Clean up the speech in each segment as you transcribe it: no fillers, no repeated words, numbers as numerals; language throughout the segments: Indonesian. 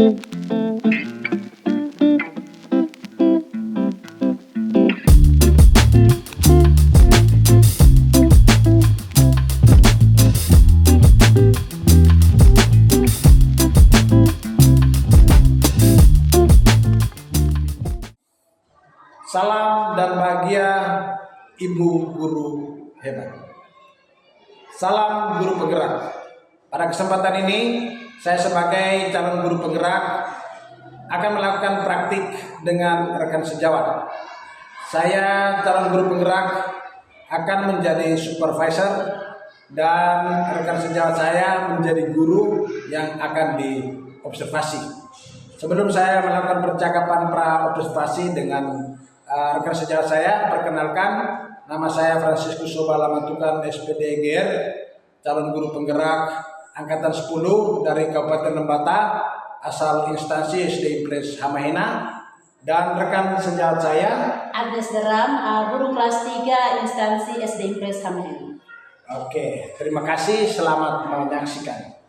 Salam dan bahagia Ibu Guru hebat. Salam guru penggerak. Pada kesempatan ini, saya sebagai calon guru penggerak akan melakukan praktik dengan rekan sejawat. Saya calon guru penggerak akan menjadi supervisor dan rekan sejawat saya menjadi guru yang akan diobservasi. Sebelum saya melakukan percakapan pra-observasi dengan rekan sejawat saya, perkenalkan, nama saya Franciscus Sobalamatukan SPD GR, calon guru penggerak angkatan 10 dari Kabupaten Lembata, asal instansi SD Impres Hamahena, dan rekan sejawat saya Agnes Deram, guru kelas 3 instansi SD Impres Hamahena. Oke, terima kasih, selamat menyaksikan.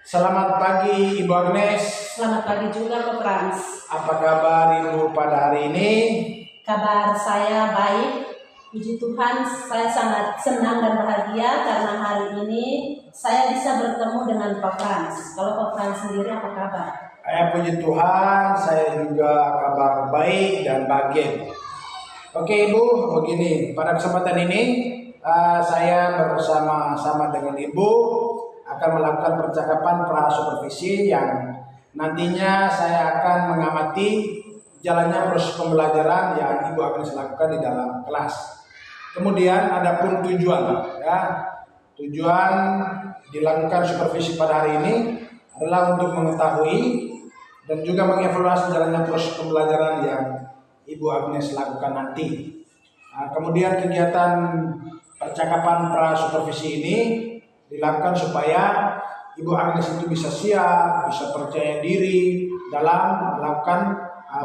Selamat pagi Ibu Agnes. Selamat pagi juga Pak Frans. Apa kabar Ibu pada hari ini? Kabar saya baik, puji Tuhan. Saya sangat senang dan bahagia karena hari ini saya bisa bertemu dengan Pak Frans. Kalau Pak Frans sendiri apa kabar? Puji Tuhan, saya juga kabar baik dan bahagia. Oke Ibu, begini, pada kesempatan ini saya bersama-sama dengan Ibu akan melakukan percakapan pra-supervisi yang nantinya saya akan mengamati jalannya proses pembelajaran yang Ibu akan lakukan di dalam kelas. Kemudian adapun tujuan, tujuan dilakukan supervisi pada hari ini adalah untuk mengetahui dan juga mengevaluasi jalannya proses pembelajaran yang Ibu Agnes lakukan nanti. Kemudian kegiatan percakapan pra-supervisi ini dilakukan supaya Ibu Agnes itu bisa siap, bisa percaya diri dalam melakukan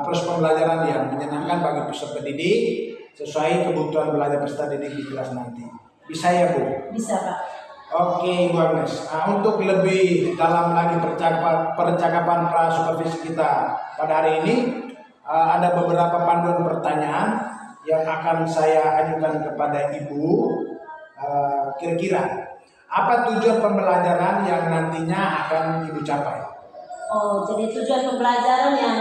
proses pembelajaran yang menyenangkan bagi peserta didik sesuai kebutuhan belajar peserta didik di kelas nanti. Bisa ya Bu? Bisa Pak. Oke Ibu Agnes, untuk lebih dalam lagi percakapan pra-supervisi kita pada hari ini, ada beberapa panduan pertanyaan yang akan saya ajukan kepada Ibu. Kira-kira apa tujuan pembelajaran yang nantinya akan Ibu capai? Oh, jadi tujuan pembelajaran yang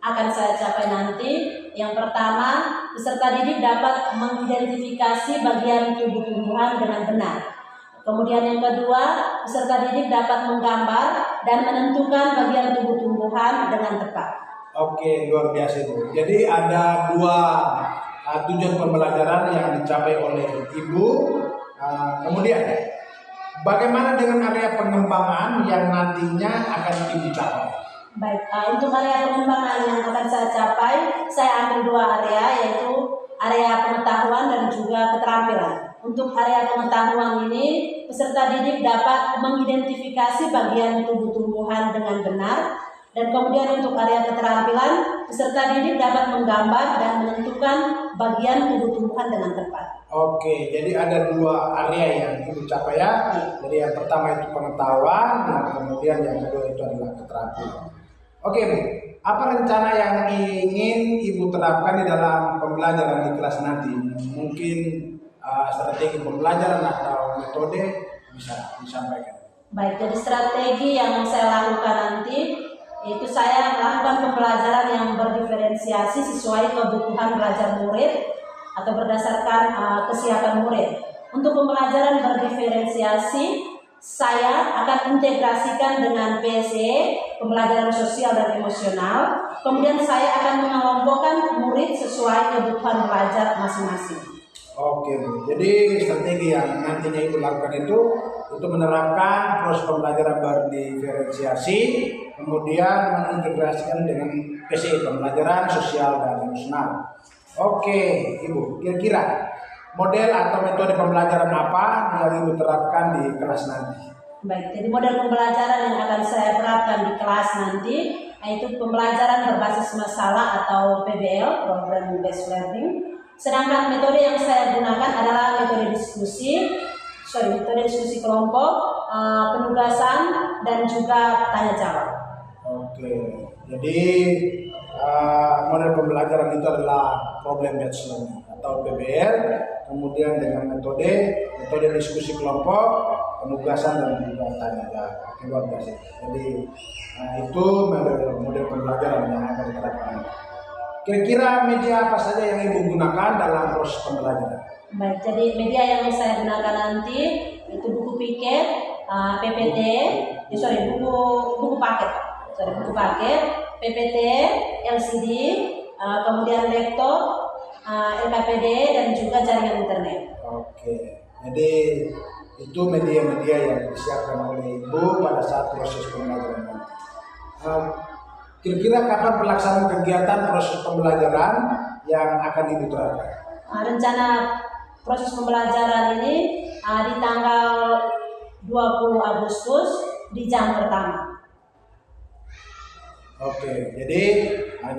akan saya capai nanti, yang pertama, peserta didik dapat mengidentifikasi bagian tubuh tumbuhan dengan benar. Kemudian yang kedua, peserta didik dapat menggambar dan menentukan bagian tubuh tumbuhan dengan tepat. Oke, luar biasa Bu. Jadi ada dua tujuan pembelajaran yang dicapai oleh Ibu. Kemudian bagaimana dengan area pengembangan yang nantinya akan Ibu capai? Baik, untuk area pengembangan yang akan saya capai, saya ambil dua area, yaitu area pengetahuan dan juga keterampilan. Untuk area pengetahuan ini, peserta didik dapat mengidentifikasi bagian tubuh tumbuhan dengan benar, dan kemudian untuk area keterampilan, peserta didik dapat menggambar dan menentukan bagian tubuh tumbuhan dengan tepat. Oke, jadi ada dua area yang Ibu capai ya. Jadi yang pertama itu pengetahuan, dan kemudian yang kedua itu adalah keterampilan. Oke Bu, apa rencana yang ingin Ibu terapkan di dalam pembelajaran di kelas nanti? Mungkin strategi pembelajaran atau metode bisa disampaikan. Baik, jadi strategi yang saya lakukan nanti itu saya melakukan pembelajaran yang berdiferensiasi sesuai kebutuhan belajar murid atau berdasarkan kesiapan murid. Untuk pembelajaran berdiferensiasi, saya akan integrasikan dengan PSE, pembelajaran sosial dan emosional. Kemudian saya akan mengelompokkan murid sesuai kebutuhan belajar masing-masing. Oke Bu, jadi strategi yang nantinya Ibu lakukan itu menerapkan proses pembelajaran berdiferensiasi, kemudian mengintegrasikan dengan PSE, pembelajaran sosial dan emosional. Oke Ibu, kira-kira model atau metode pembelajaran apa yang Ibu terapkan di kelas nanti? Baik, jadi model pembelajaran yang akan saya terapkan di kelas nanti yaitu pembelajaran berbasis masalah atau PBL, Problem Based Learning. Sedangkan metode yang saya gunakan adalah metode diskusi kelompok, penugasan, dan juga tanya jawab. Oke, jadi model pembelajaran itu adalah problem based learning atau PBL, kemudian dengan metode diskusi kelompok, penugasan dan juga tanya jawab. Oke, luar biasa. Jadi itu model pembelajaran yang akan diterapkan. Kira-kira media apa saja yang Ibu gunakan dalam proses pembelajaran? Baik, jadi media yang saya gunakan nanti itu buku piket, PPT, buku paket, PPT, LCD, kemudian laptop, LKPD dan juga jaringan internet. Oke, jadi itu media-media yang disiapkan oleh Ibu pada saat proses pembelajaran nanti. Kira-kira kapan pelaksanaan kegiatan proses pembelajaran yang akan Ibu terapkan? Rencana proses pembelajaran ini di tanggal 20 Agustus di jam pertama. Oke, jadi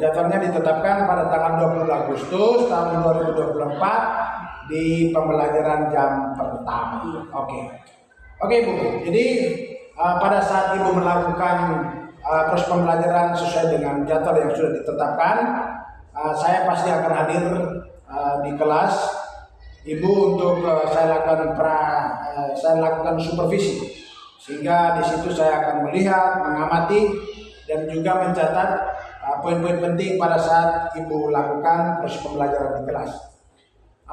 jadwalnya ditetapkan pada tanggal 20 Agustus tahun 2024 di pembelajaran jam pertama. Oke Bu. Jadi pada saat Ibu melakukan proses pembelajaran sesuai dengan jadwal yang sudah ditetapkan, saya pasti akan hadir di kelas Ibu untuk saya lakukan supervisi, sehingga di situ saya akan melihat, mengamati, dan juga mencatat poin-poin penting pada saat Ibu lakukan proses pembelajaran di kelas.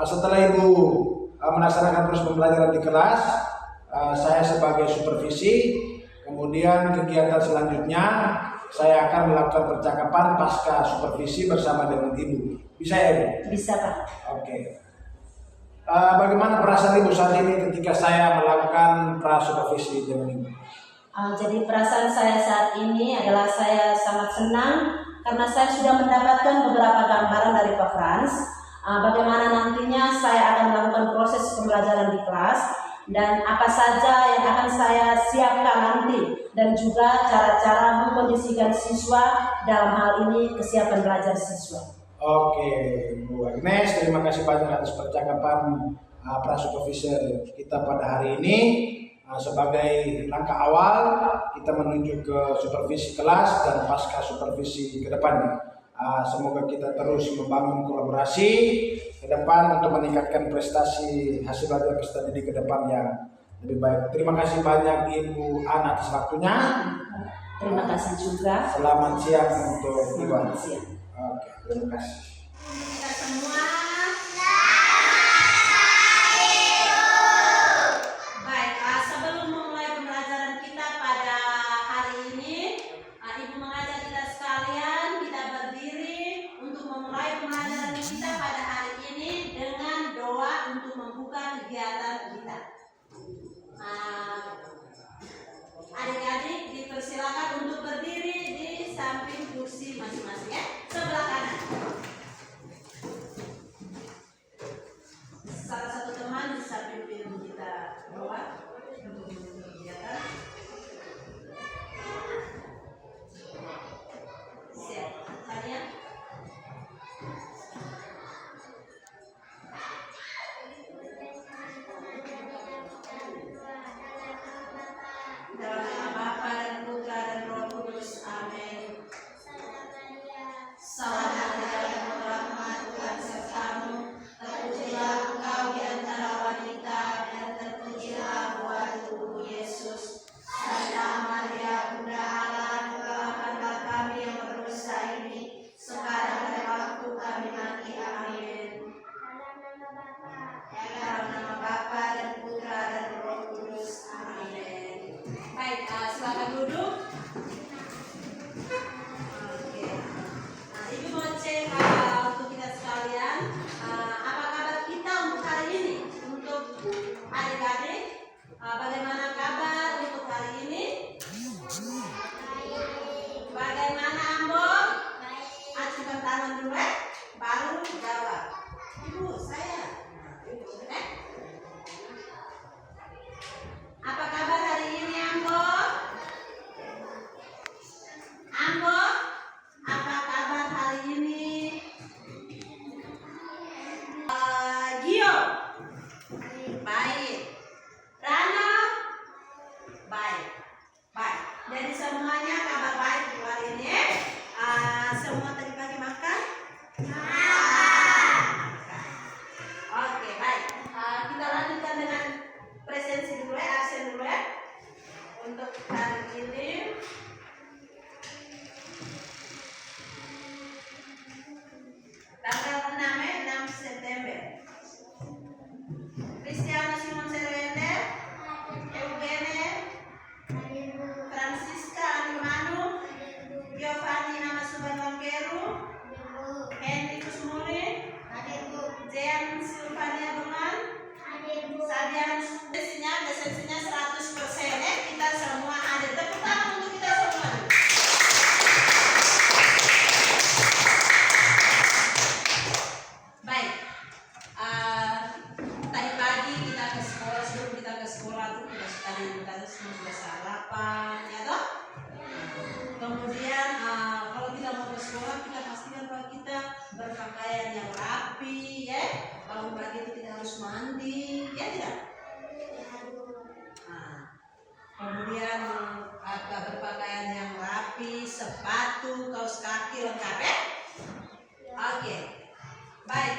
Setelah Ibu melaksanakan proses pembelajaran di kelas, saya sebagai supervisi, kemudian kegiatan selanjutnya saya akan melakukan percakapan pasca supervisi bersama dengan Ibu. Bisa ya Ibu? Bisa Pak. Oke. Bagaimana perasaan Ibu saat ini ketika saya melakukan pra-supervisi dengan Ibu? Jadi perasaan saya saat ini adalah saya sangat senang karena saya sudah mendapatkan beberapa gambaran dari Pak Frans. Bagaimana nantinya saya akan melakukan proses pembelajaran di kelas dan apa saja yang akan saya siapkan nanti, dan juga cara-cara mengkondisikan siswa dalam hal ini kesiapan belajar siswa. Oke, Bu Agnes, terima kasih banyak atas percakapan pra-supervisor kita pada hari ini. Sebagai langkah awal kita menuju ke supervisi kelas dan pasca supervisi ke depannya. Semoga kita terus membangun kolaborasi ke depan untuk meningkatkan prestasi hasil belajar peserta didik ke depan yang lebih baik. Terima kasih banyak Ibu Ana atas waktunya. Terima kasih juga. Selamat siang untuk Ibu. Selamat siang. Oke, terima kasih. Kita semua. Baik, sebelum memulai pembelajaran kita pada hari ini, Ibu mengajak kita sekalian kita berdiri untuk memulai pembelajaran kita pada hari ini dengan doa untuk membuka kegiatan kita. Adik-adik dipersilakan untuk berdiri di samping kursi masing-masing ya, sebelah kanan. Salah satu teman di samping kita doa untuk membuka kegiatan. Siap, Tania. Dalam nama Bapa dan Putra dan Roh Kudus, amin. Salam Maria, penuh rahmat, Tuhan sertamu. Terpujilah engkau di antara wanita, dan terpujilah buah tubuh Yesus. Santa Maria, Bunda Allah, doakanlah kami yang berdosa ini, sekarang dan waktu kami mati, amin. Dalam nama Bapa dan Putra dan Roh Kudus, amin. Baik, silakan duduk. Oke. Ibu mau cek untuk kita sekalian, apa kabar kita untuk hari ini? Untuk adik-adik, bagaimana kabar untuk hari ini? Bagaimana Ambo? Acukan tangan dulu ya, baru jawab. Ibu, saya. Apa kabar hari ini Ambo? tadi semua sudah sarapan, ya toh? Kemudian kalau kita mau ke sekolah, kita pastikan bahwa kita berpakaian yang rapi, ya. Kalau pagi itu kita harus mandi, ya tidak? Kemudian berpakaian yang rapi, sepatu, kaos kaki lengkap, ya? Oke, baik.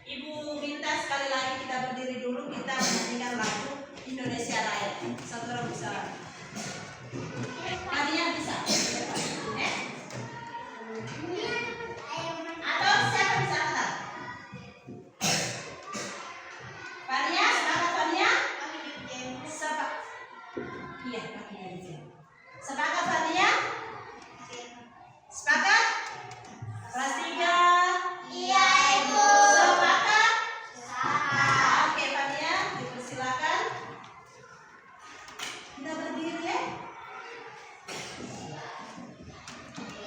Ibu minta sekali lagi kita berdiri dulu, kita menyanyikan lagu Indonesia Raya. Satu orang bisa. Kalian bisa? Atau siapa bisa angkat? Fania, sepakat Fania? Iya, pakai aja. Sepakat Fania? Sepakat? Kelas 3? Iya, Ibu. Sepakat? Oke, Fania, dipersilakan. Kita berdiri, ya.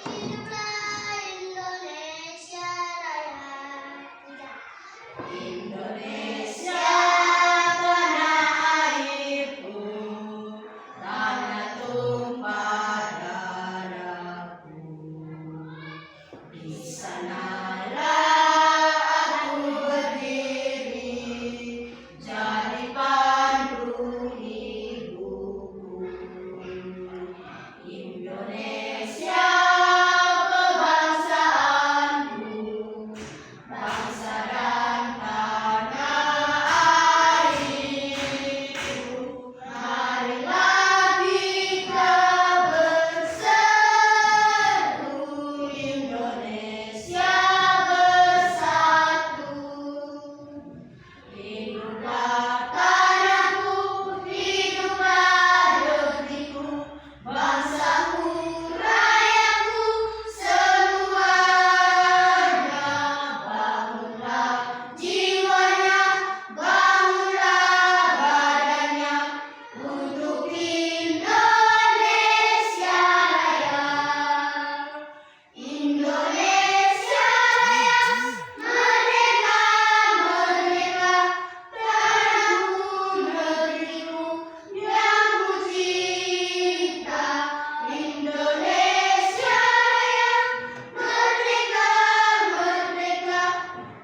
Hiduplah Indonesia Raya. Indonesia tanah airku, tanah tumpah darahku. Di sanalah aku berdiri, jadi pandu hidupku. Indonesia kebangsaanku, bangsa dan tanah airku. Marilah kita berseru, Indonesia bersatu. Hiduplah tanahku, hiduplah negeriku, bangsaku, rakyatku, semuanya. Bangunlah jiwanya, bangunlah badannya, untuk Indonesia Raya. Indonesia Raya, merdeka, merdeka, tanahku, negeriku, yang ku cinta. Indonesia Raya, merdeka, merdeka,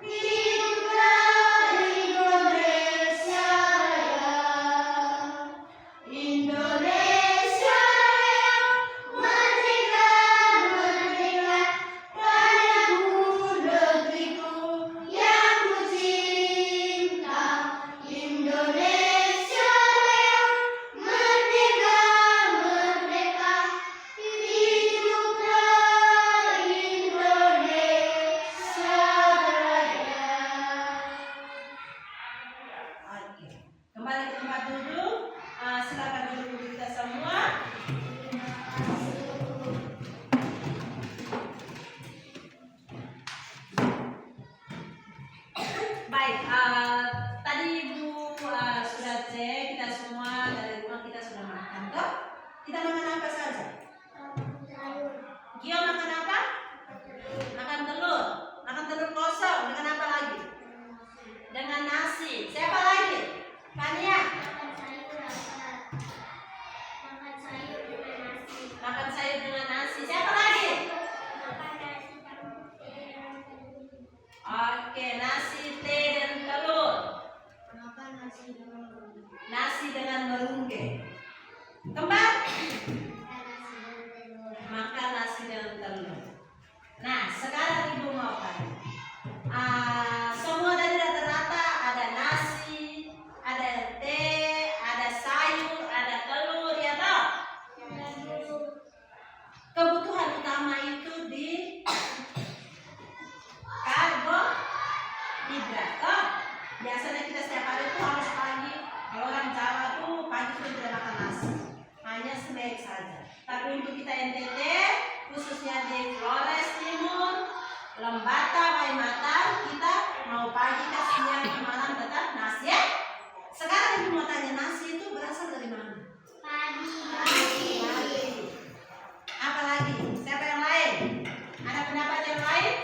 hiduplah Indonesia Raya. Indonesia Raya, merdeka, merdeka, tanahku, negeriku, yang ku cinta. Indonesia Raya, merdeka, merdeka, hiduplah Indonesia Raya. Oke, kembali ke tempat duduk. Silakan duduk kita semua. Baik, tadi Ibu sudah cek kita semua dari rumah kita sudah makan toh? Kita makan apa saja? Gio makan apa? Makan telur. Makan telur kosong. Dengan apa lagi? Dengan nasi. Siapa lagi? Fania. Makan sayur dengan nasi. Siapa lagi? Oke, nasi, teh, dan telur. Nasi dengan merungke. Kembali. Makan nasi dengan telur. Nah, sekarang Ibu mau tanya. Semua tadi rata-rata ada nasi, ada teh, ada sayur, ada telur, ya toh? Kebutuhan utama itu di karbohidrat toh. Biasanya kita setiap hari itu harus pagi. Kalau orang Jawa tuh pagi itu tidak makan nasi, hanya snack saja. Tapi untuk kita NTT, khususnya di Flores Timur, Lembata, Waimata, kita mau pagi, siang, malam tetap nasi, ya. Sekarang Ibu mau tanya, nasi itu berasal dari mana? Padi. Apa lagi? Siapa yang lain? Ada pendapat yang lain?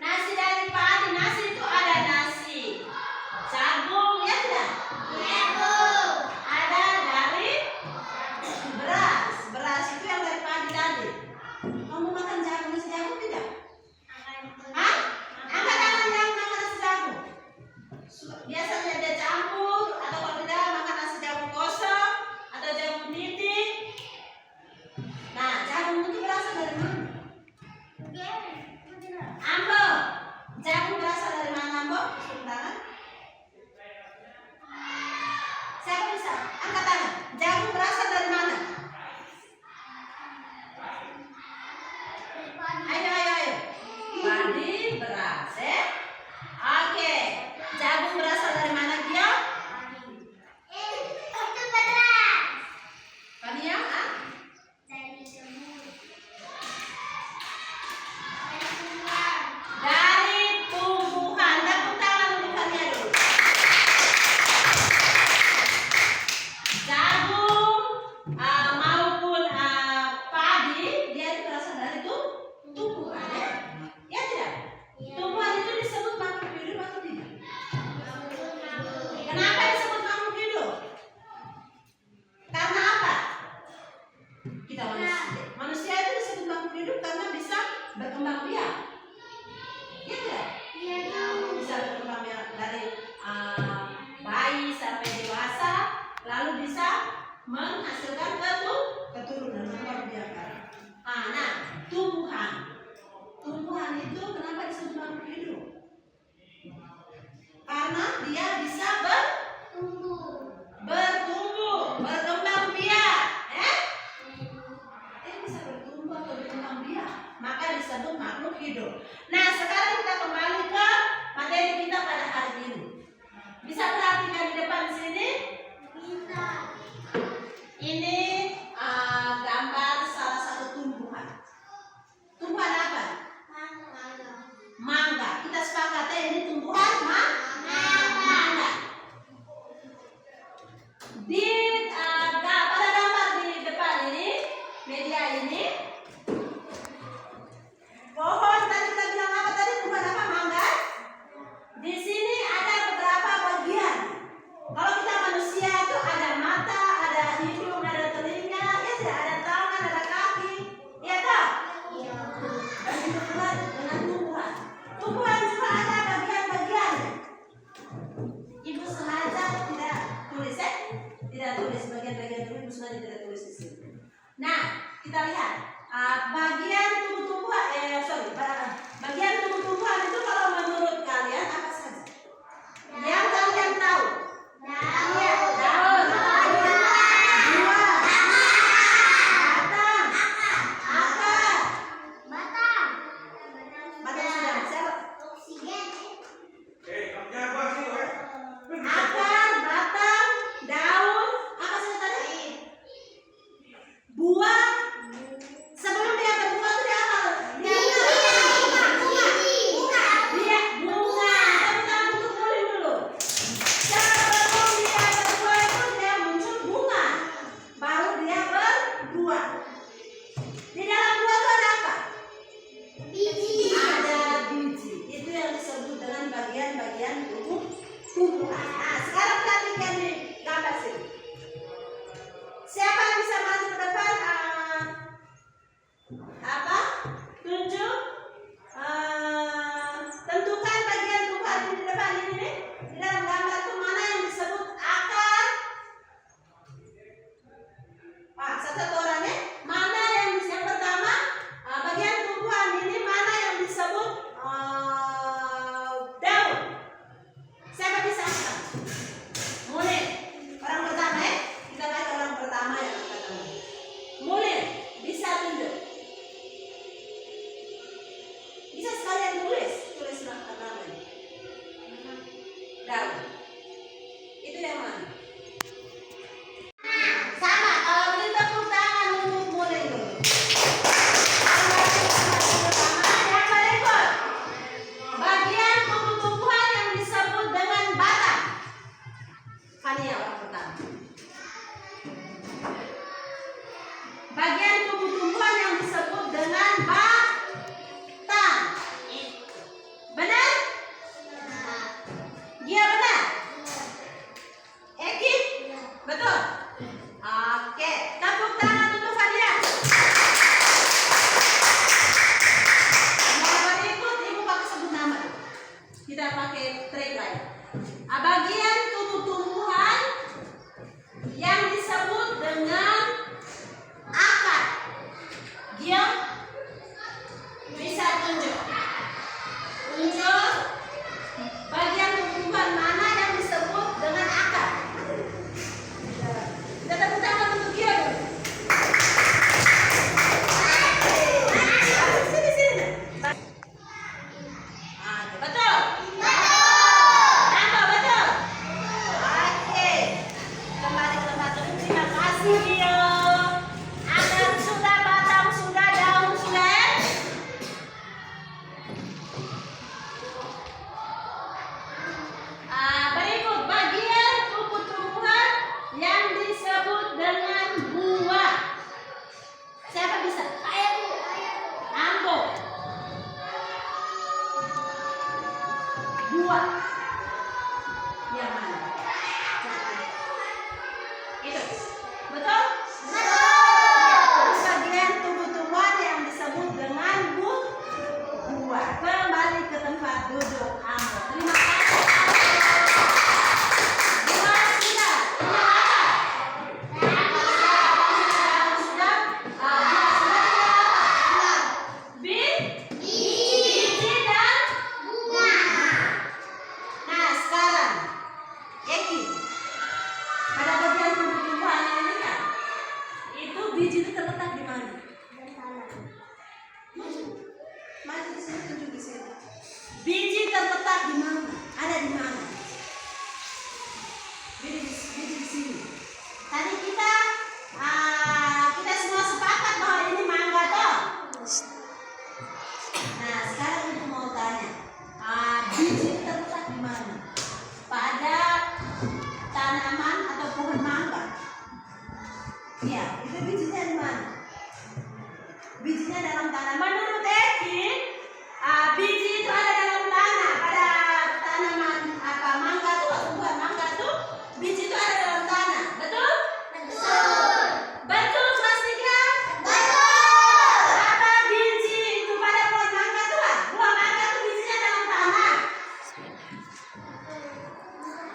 Nasi Tepuk tangan. Siapa bisa? Angkat tangan. Jagung berasal dari mana? Ayo. Padi beras, Oke. Jagung berasal dari mana dia? Itu beras. Padi yang Dari semut. dari tumbuhan. Tepuk tangan tumbuhannya dulu. Jagung maupun padi dia itu berasal dari tumbuhan, ya? Ya tidak? Tumbuhan itu disebut makhluk hidup atau tidak? Kenapa disebut makhluk hidup? Karena apa? Kita manusia itu disebut makhluk hidup karena bisa berkembang biak. Ya tidak? Bisa berkembang biak dari bayi sampai dewasa, lalu bisa menghasilkan keturunan berkembang biak. Nah, tumbuhan itu kenapa disebut makhluk hidup? Karena dia bisa bertumbuh, berkembang biak, bisa bertumbuh atau berkembang biak, maka disebut makhluk hidup. Nah, sekarang kita kembali ke materi kita pada hari ini. Bisa perhatikan di depan sini? Ini gambar salah satu tumbuhan. Tumbuhan apa? Mangga. Kita sepakati ini tumbuhan mangga. Pada gambar di depan ini, media ini, pohon tadi kita bilang apa tadi? Tumbuhan apa? Mangga. Di sini ada beberapa bagian. Kalau kita manusia itu ada mata, ada hidung, ada telinga, ya tidak, ada tangan, ada kaki, ya tak? Begitu pula dengan tumbuhan. Tumbuhan juga ada bagian-bagian. Ibu sengaja tidak tulis, tidak tulis bagian-bagian dulu. Ibu sengaja tidak tulis di sini. Nah, kita lihat bagian tubuh-tumbuhan itu kalau menurut kalian apa saja? Yang kalian tahu? Iya, daun, buah, batang, sudah siapa? Akar, batang, daun, apa saja tadi? Buah. Sebelum dia berbuah itu dia apa? Dia bunga. Tapi tangan untuk mulai dulu. Sebelum dia berbuah itu dia muncul bunga, baru dia berbuah. Di dalam buah itu ada apa? Ada biji. Itu yang disebut dengan bagian-bagian tumbuhan. Nah, sekarang perhatikan di gambar sini. Siapa yang bisa maju ke depan? Tunjuk. Tentukan bagian tumbuhan di depan ini nih. Di dalam gambar itu mana yang disebut akar? Satu orangnya. Mana yang pertama? Bagian tumbuhan ini mana yang disebut daun? Siapa bisa angkat? Mulai. Orang pertama ya. Kita lihat orang pertama yang angkat tangan. Mulai. Bisa tunjuk. Bisa sekalian tulis namanya. Daun. Itu yang mana? Sama. Kalau beri tepuk tangan untuk mulai dulu. Yang berikut. Bagian tumbuh-tumbuhan yang disebut dengan batang. Fania orang pertama. Bagian tumbuh-tumbuhan yang disebut dengan batang. Benar? Dia benar? Eki? Betul? Oke, tepuk tangan untuk Fania. Yang berikut ibu pakai sebut nama. Kita pakai trik lain. Bagian tumbuh-tumbuhan yang disebut dengan akar. Dia bisa tunjuk. Bagian buah. Yang mana? Itu. Betul? Betul. Bagian tubuh-tubuhan yang disebut dengan buah. Kembali ke tempat duduk. Ambo. Terima kasih. Buah sudah. Biji itu terletak di mana? Maju di sini, tunjuk di sini. Biji terletak di mana? Ada di mana? Biji di sini. Tadi kita semua sepakat bahwa ini mangga toh. Nah, sekarang ibu mau tanya, biji terletak di mana? Pada tanaman atau pohon mangga? Iya, itu bijinya di mana? Bijinya dalam tanah. Menurut Eki, biji itu ada dalam tanah. Pada tanaman mangga tuh atau buah mangga tuh, biji itu ada dalam tanah. Betul? Betul. Betul, Mas Tika? Betul. Apa biji itu pada pohon mangga tuh? Buah mangga tuh bijinya dalam tanah.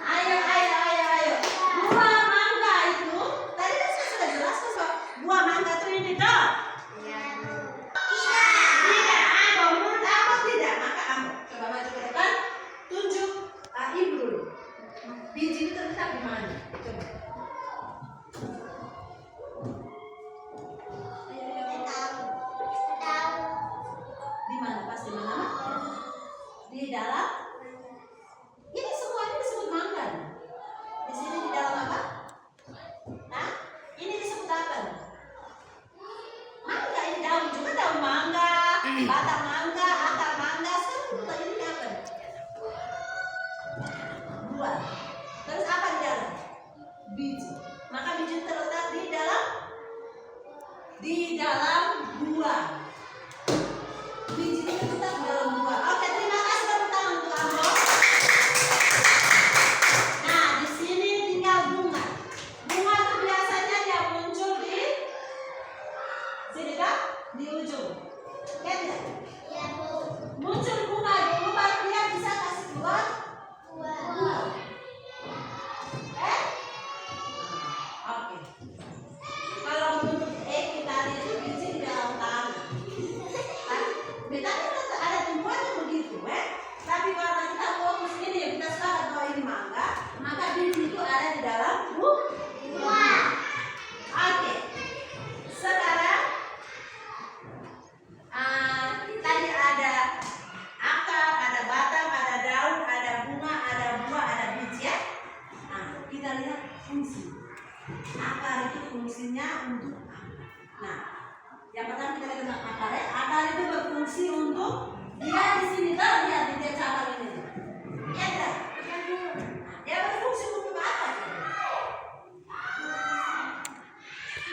Ayo. Buah mangga itu tadi kan saya sudah jelaskan bahwa buah mangga itu ini toh. Tidak, Ambo. Menurut Ambo tidak. Maka Ambo coba maju ke depan, tunjuk ibu dulu. Biji itu terletak di mana? Coba. Di mana? Pas di mana? Di dalam. Ini semuanya disebut mangga. Di sini di dalam apa? Nah, ini disebut apa? Mangga, ini daun juga daun mangga, batang mangga, akar mangga. Sekarang ini apa? Buah. Terus apa di dalam? Biji. Maka biji terletak di dalam buah. Biji itu terletak di dalam buah. Oke, terima kasih tepuk tangan untuk Ambo. Nah, di sini tinggal bunga. Bunga itu biasanya dia muncul di sini kan? Di ujung. Ya tidak? Iya, Bu. Muncul bunga dulu baru dia bisa kasih keluar buah. Oke. Kalau menurut Eki tadi itu biji di dalam tanah. Kita ada tumbuhannya begitu, tapi karena kita fokus ini ya kita sepakat bahwa ini mangga, maka biji itu ada di dalam buah. Oke. Sekarang tadi ada akar, ada batang, ada daun, ada bunga, ada buah, ada biji ya. Nah, kita lihat fungsi. Akar itu fungsinya untuk apa? Nah, yang pertama kita lihat tentang akar ya. Akar itu berfungsi untuk dia di sini tuh lihat di dia cabang ini tuh. Ya tidak? Nah, dia berfungsi untuk apa?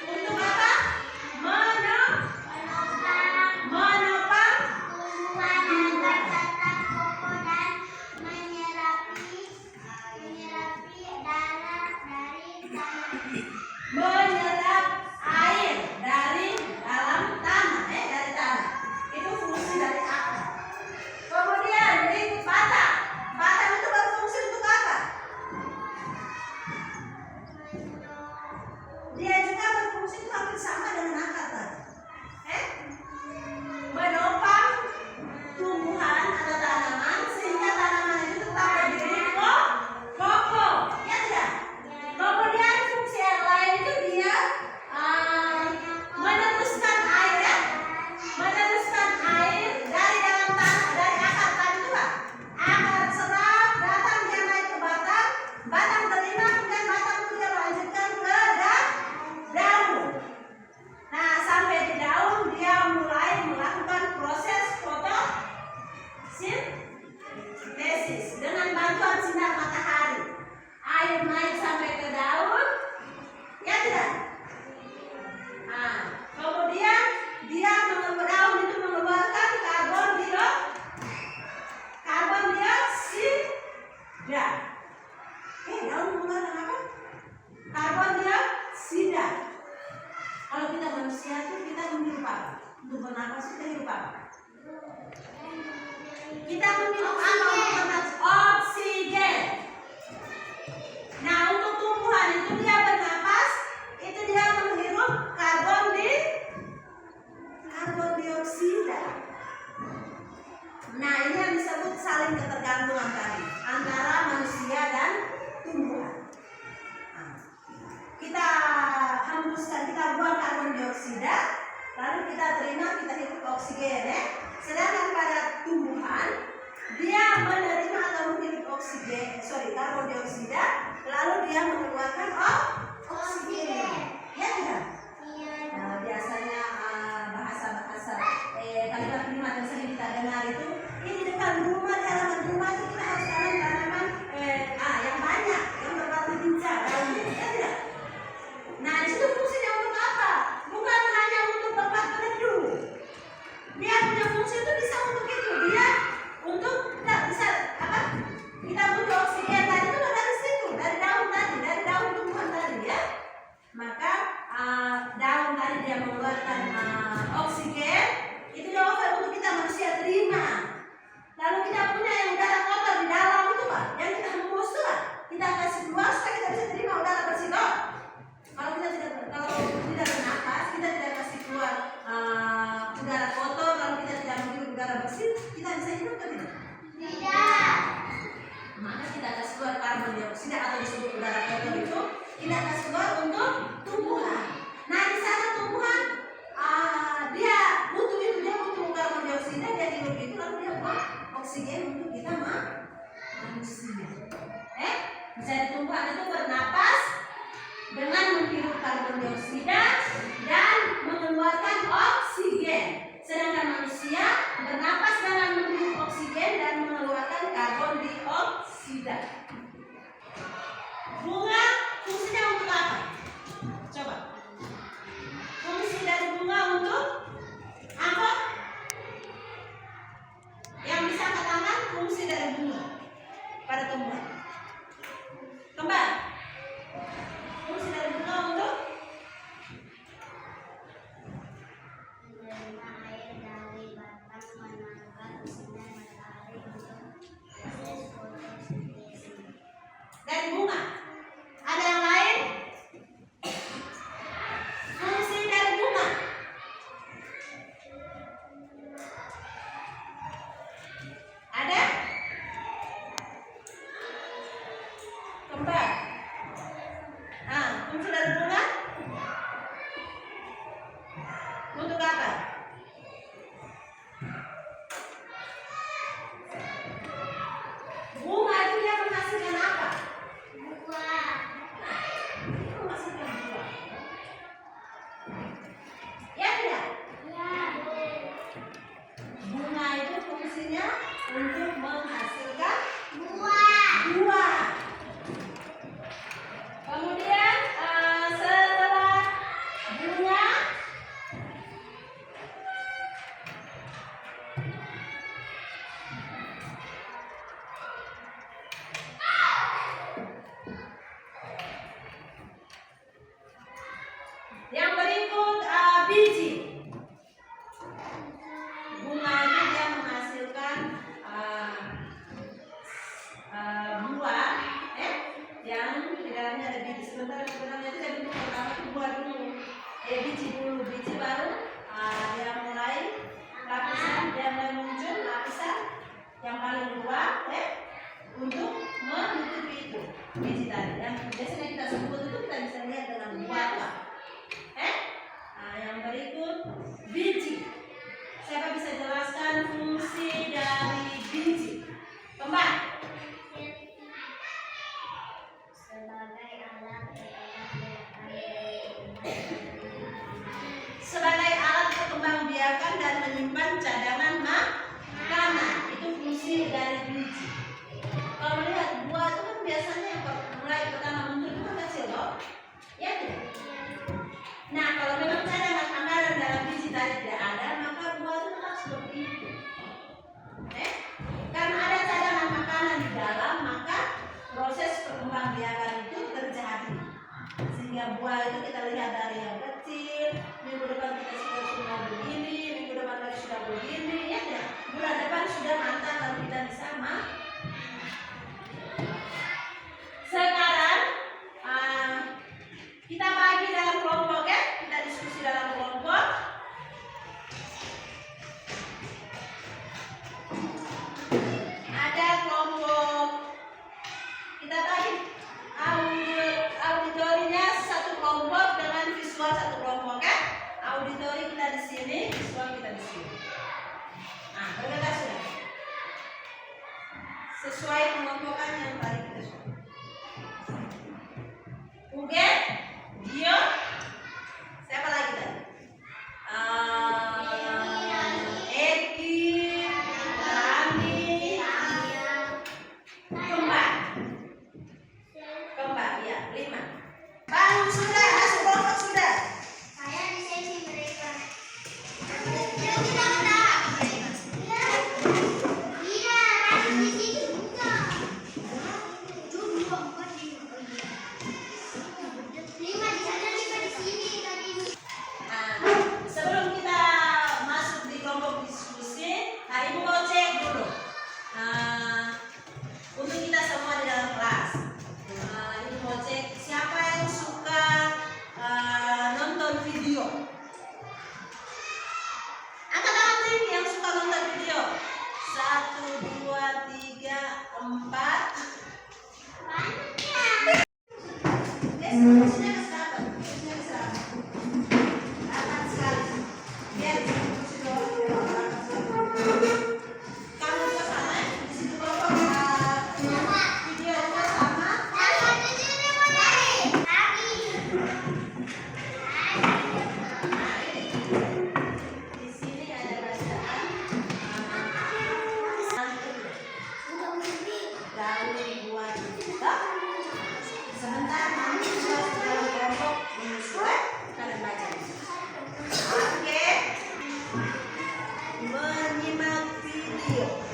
Untuk apa? Menopang Tumbuhan yang berbatang kokoh dan menyerapi darah dari tanah. menyerap air dari dalam tanah, dari tanah. Itu fungsi dari akar. Kemudian berikut batang. Batang itu berfungsi untuk apa? Dia juga berfungsi itu hampir sama dengan akar tadi. Menopang tumbuhan atau tanaman sehingga tanaman itu tetap berdiri kokoh. Ya tidak? Kemudian fungsi yang lain itu dia meneruskan air ya. Meneruskan air dari dalam tanah, dari akar tadi itu Pak. Akar serap datang dia naik ke batang, batang terima, kemudian batang itu dia lanjutkan ke daun. Nah, sampai di daun dia mulai melakukan proses fotosintesis dengan bantuan sinar matahari. Air naik sampai ke daun, ya tidak? Nah, kemudian dia daun itu mengeluarkan karbon dioksida karbon dioksida, lalu dia mengeluarkan oksigen. Ya tidak? Nah, biasanya bahasa-bahasa kalimat yang sering kita dengar itu, ini di depan rumah, di halaman rumah itu kita harus tanam tanaman yang banyak, yang berwarna hijau, daunnya, ya tidak? Nah, di situ fungsinya untuk apa? Bukan hanya untuk tempat berteduh. Dia punya fungsi itu bisa untuk itu. Dia untuk kita bisa apa? Kita butuh oksigen tadi itu dari situ, dari daun tadi, dari daun tumbuhan tadi ya. Maka daun tadi dia mengeluarkan oksigen, itu jawaban untuk kita manusia terima. Lalu kita punya yang udara kotor di dalam itu Pak, yang kita hembus itu Pak, kita kasih keluar supaya kita bisa terima udara bersih Pak. Kalau tidak bernafas, kita tidak kasih keluar udara kotor, kalau kita tidak menghirup udara bersih, kita bisa hidup atau tidak? Tidak. Maka kita kasih keluar karbon dioksida atau disebut udara kotor itu, kita kasih keluar untuk tumbuhan. Nah di sana tumbuhan dia butuh itu, dia butuh karbon dioksida, dia hidup itu, lalu dia buat oksigen untuk kita manusia. Jadi tumbuhan itu bernapas dengan menghirup karbon dioksida dan mengeluarkan oksigen. Sedangkan manusia bernapas dengan menghirup oksigen dan mengeluarkan karbon dioksida. Bunga fungsinya untuk apa? Coba. Fungsi dari bunga untuk apa? Yang bisa katakan fungsi dari bunga pada tumbuhan. Kembali. Fungsi dari bunga untuk Menerima air dari batang, menangkap sinar matahari untuk proses fotosintesis. dari bunga. Ada yang lain? Fungsi dari bunga. Ada? Kembar. Fungsi dari bunga untuk apa? Bunga itu dia menghasilkan apa? Buah. Menghasilkan buah. Ya tidak? Ya. Bunga itu fungsinya untuk menghasilkan Buah. buah. Kemudian setelah bunga yang berikut biji. Bunga itu dia menghasilkan buah yang di dalamnya ada biji. Sebenarnya itu dari bentuk pertama itu buah dulu, biji dulu, biji baru dia mulai lapisan, dia mulai muncul lapisan yang paling luar untuk menutupi itu biji tadi. Yang biasanya kita sebut itu kita bisa lihat dengan buah. Yang berikut biji. Siapa bisa jelaskan fungsi dari biji? Kembali. Sebagai alat berkembang biakan dari Sebagai alat berkembang biakan dan menyimpan cadangan makanan, itu fungsi dari biji. Kalau melihat buah itu kan biasanya yang mulai pertama muncul itu kan kecil loh, ya tidak? Nah kalau memang cadangan makanan dalam biji tadi tidak ada, maka buah itu tetap seperti itu. Karena ada cadangan makanan di dalam, maka proses perkembang biakan itu terjadi. Sehingga buah itu kita lihat dari yang kecil, minggu depan kita sudah begini, minggu depan lagi sudah begini, ya tidak? Bulan depan sudah matang kalau kita bisa Sekarang kita bagi dalam kelompok ya, kita diskusi dalam kelompok. Ada kelompok, kita bagi auditorinya satu kelompok dengan visual satu kelompok ya. Auditori kita di sini, visual kita di sini. Berbeda sudah. sesuai pengelompokan yang tadi kita susun. Ugen, Dio, siapa lagi tadi? Eki, Rani, Kembar, ya 5. Bangun sudah, masuk kelompok sudah. Saya di sesi mereka. Iya, di sini juga. Dua, 4, 5 di sana, 5 di sini tadi. Nah, sebelum kita masuk di kelompok diskusi, Ibu mau cek dulu. Untuk kita semua di dalam kelas, Ibu mau cek siapa yang suka nonton video. Angkat tangan tinggi yang suka nonton video. 1, 2, 3, 4. Kursinya ke selatan. Kursinya ke selatan. Akan sekali. Biar kursi doang. Kamu juga sama. Di situ kelompok video juga sama. Di sini ada bacaan. Dahulu buat kita. Sebentar nanti kita dalam kelompok menyusul kalian baca. Oke. Menyimak video.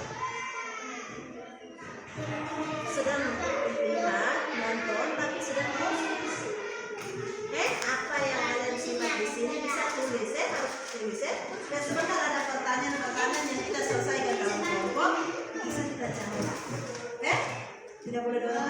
Sedang lihat, nonton, tapi sedang diskusi. Apa yang kalian simak di sini bisa tulis, harus tulis. Dan sebentar ada pertanyaan-pertanyaan yang kita selesaikan dalam kelompok, bisa kita jawab. Tidak boleh dorong,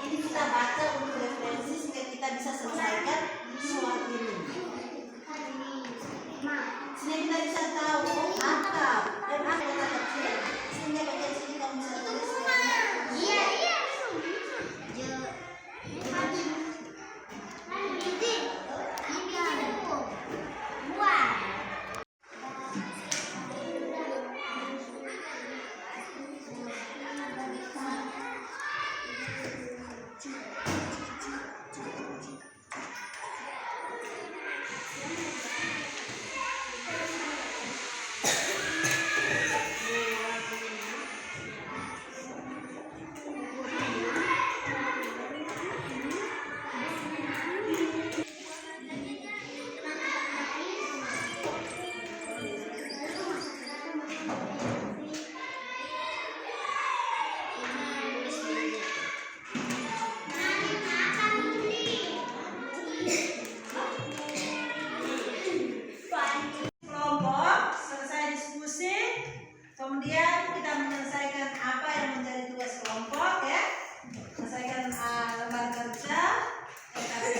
ini kita baca untuk referensi sehingga kita bisa selesaikan soal ini. Sehingga kita bisa tahu akal dan apa kata kecil. Sehingga bagian sini kamu bisa tulis. Kemudian kita menyelesaikan apa yang menjadi tugas kelompok ya. Selesaikan lembar kerja LKPD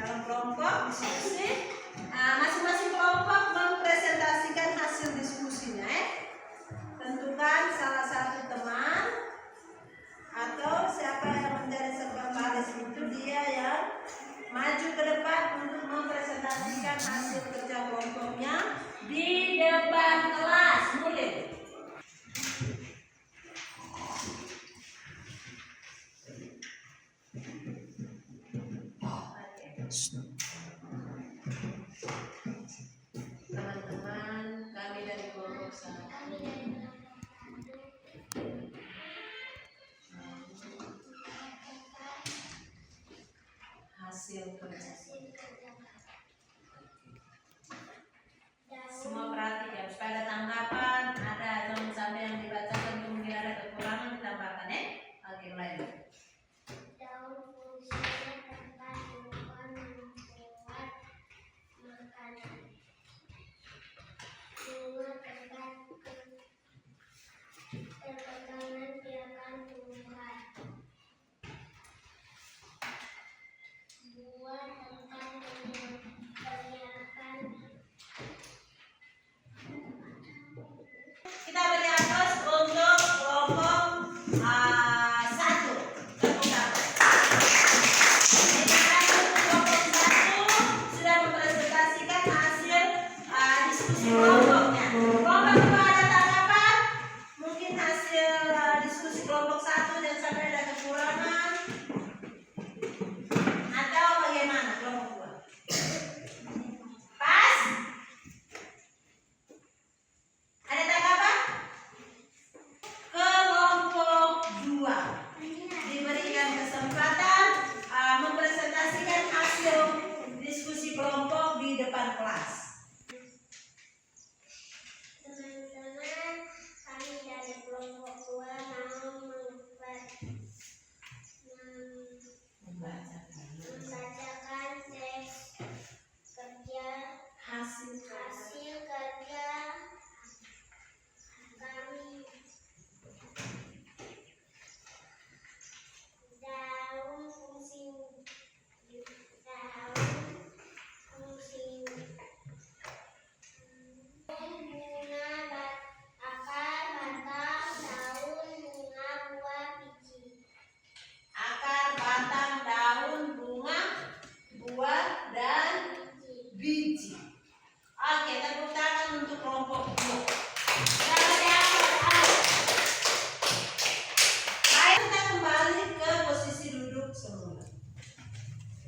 dalam kelompok diskusi. Masing-masing kelompok mempresentasikan hasil diskusinya ya. Tentukan salah satu teman atau siapa yang menjadi sekretaris itu dia yang maju ke depan untuk mempresentasikan hasil kerja kelompoknya di depan kelas. Mulai. Teman-teman kami dari kelompok 1 hasil kerja semua perhatikan supaya ada tanggapan, ada jangan sampai yang dibacakan kemudian ada kekurangan ditambahkan ya. Oke, mulai.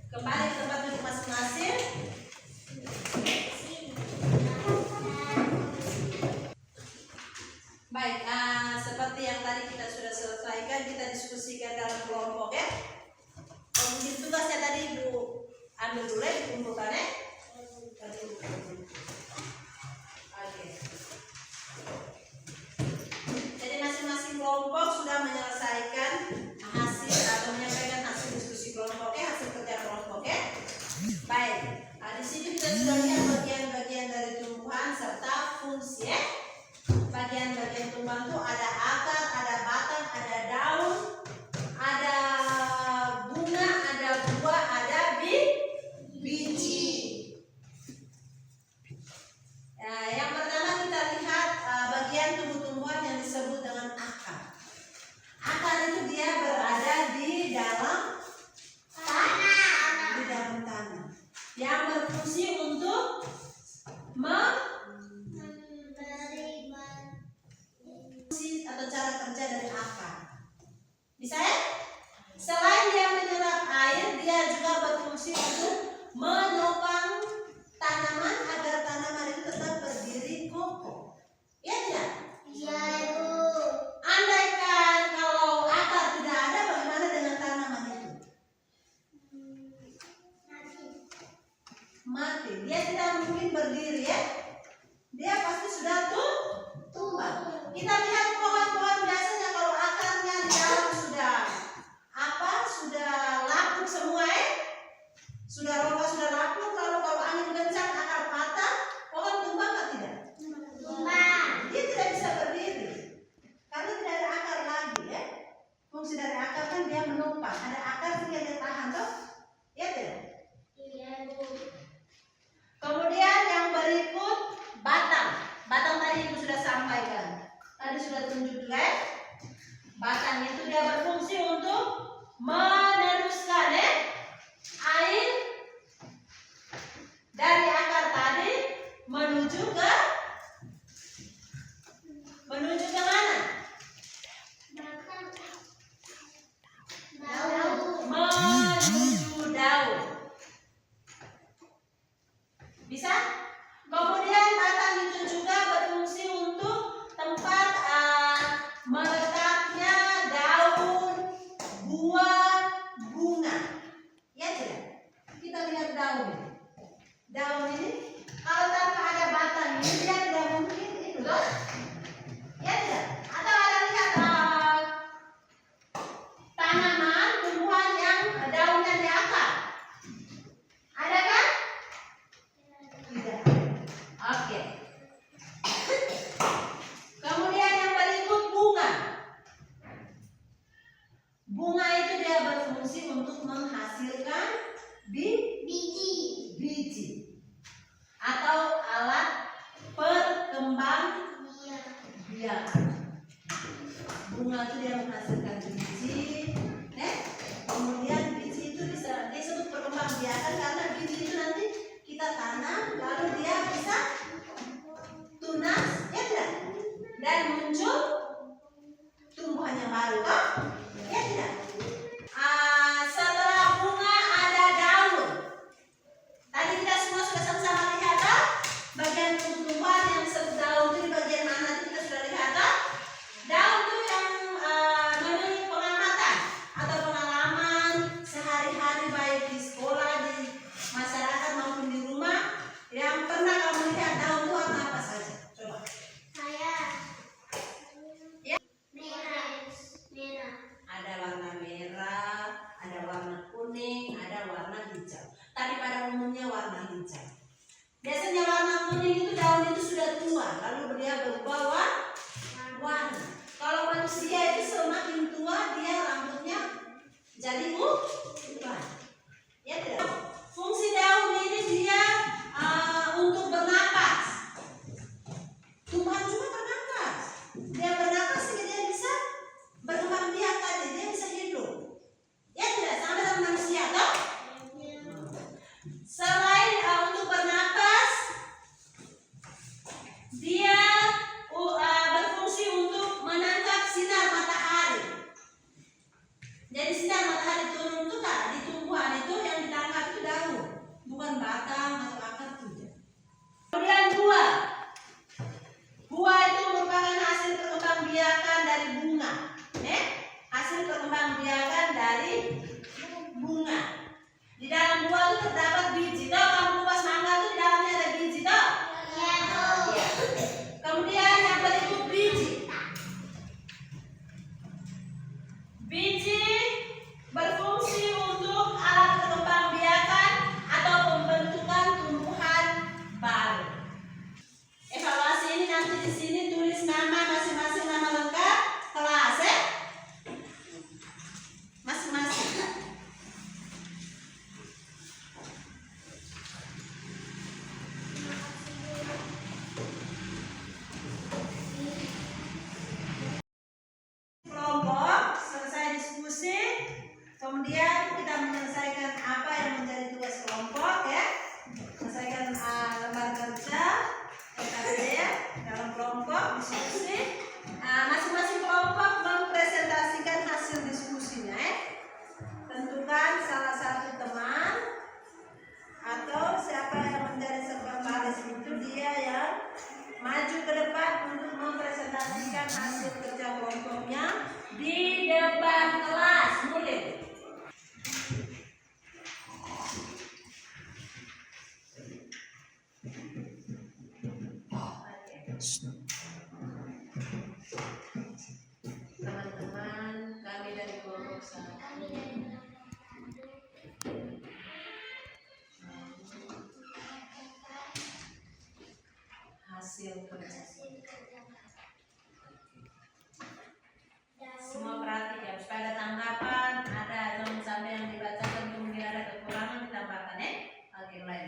Kembali ke tempat duduk masing-masing. Baik, seperti yang tadi kita sudah selesaikan, kita diskusikan dalam kelompok ya. Kemudian tugasnya tadi Ibu ambil dulu ya, dikumpulkan ya. Oke. Jadi masing-masing kelompok sudah menyelesaikan hasil atau menyampaikan hasil diskusi kelompok ya, hasil kerja kelompok ya. Baik, di sini kita sudah lihat bagian-bagian dari tumbuhan serta fungsi ya. Bagian-bagian tumbuhan itu ada akar, ada batang, ada daun, ada bunga, ada buah, ada biji. Nah, yang pertama kita lihat bagian tumbuh-tumbuhan yang disebut dengan akar. Akar itu dia berada di dalam tanah, di dalam tanah, yang berfungsi untuk atau cara kerja dari akar. Bisa ya? Selain dia menyerap air, dia juga berfungsi untuk menopang tanaman agar tanaman itu tetap berdiri kokoh. Iya tidak? Iya, Ibu. Andaikan kalau akar tidak ada, bagaimana dengan tanaman itu? Mati. Dia tidak mungkin berdiri ya. Dia pasti sudah tumbang. Kita lihat pohon-pohon biasanya kalau akarnya di dalam sudah lapuk semua ya. Sudah roboh, sudah lapuk, lalu kalau angin kencang akar patah, pohon tumbang atau tidak? Tumbang. Dia tidak bisa berdiri karena tidak ada akar lagi ya. Fungsi dari akar kan dia menopang. Ada akar sehingga dia tahan toh? Ya tidak? Iya, Bu. Kemudian yang berikut batang. Batang tadi Ibu sudah sampaikan. Tadi sudah tunjuk juga ya. Batang itu dia berfungsi untuk meneruskan ya, air dari akar tadi menuju ke mana? Daun. Menuju daun. Bisa? Kemudian batang itu juga berfungsi untuk tempat meletaknya daun, buah, bunga. Ya tidak? Kita lihat daun ini. Daun ini kalau tanpa ada batang ini dia tidak mungkin itu loh. Ya tidak? Atau ada lihat tanaman, tumbuhan yang daunnya di akar. Ada kan? Tidak. Oke. Kemudian yang berikut bunga. Bunga itu dia berfungsi untuk menghasilkan biji atau alat perkembang biakan. Bunga itu dia menghasilkan biji, kemudian biji itu disebut perkembang biakan karena biji itu nanti kita tanam lalu dia bisa tunas, ya tidak? Dan muncul tumbuhan yang baru, kan? Ya tidak? Setelah bunga ada daun. Tadi kita semua sudah sama-sama lihat kan? Bagian tumbuhan yang disebut daun itu di bagian mana kita sudah lihat kan? Daun itu yang menurut pengamatan atau pengalaman sehari-hari baik di sekolah, di masyarakat maupun di rumah, yang pernah kamu lihat daun itu warna apa saja? Coba. Saya. Ya. Merah. Ada warna merah, ada warna kuning, ada warna hijau. Tadi pada umumnya warna hijau. Biasanya warna kuning itu daun itu sudah tua, lalu dia berubah warna. Kalau manusia itu semakin tua dia rambutnya jadi ubah. Ya tidak? Fungsi daun ini dia untuk bernapas. Tumbuhan juga bernapas. Dia bernapas sehingga dia bisa berkembang biak tadi, dia bisa hidup. Ya tidak? Sama dengan manusia toh? Selain untuk bernapas, dia berfungsi untuk menangkap sinar matahari. Jadi sinar matahari turun itu di tumbuhan kerja. hasil kerja. Semua perhatikan supaya ada tanggapan, ada jangan sampai yang dibacakan kemudian ada kekurangan ditambahkan ya. Oke, mulai.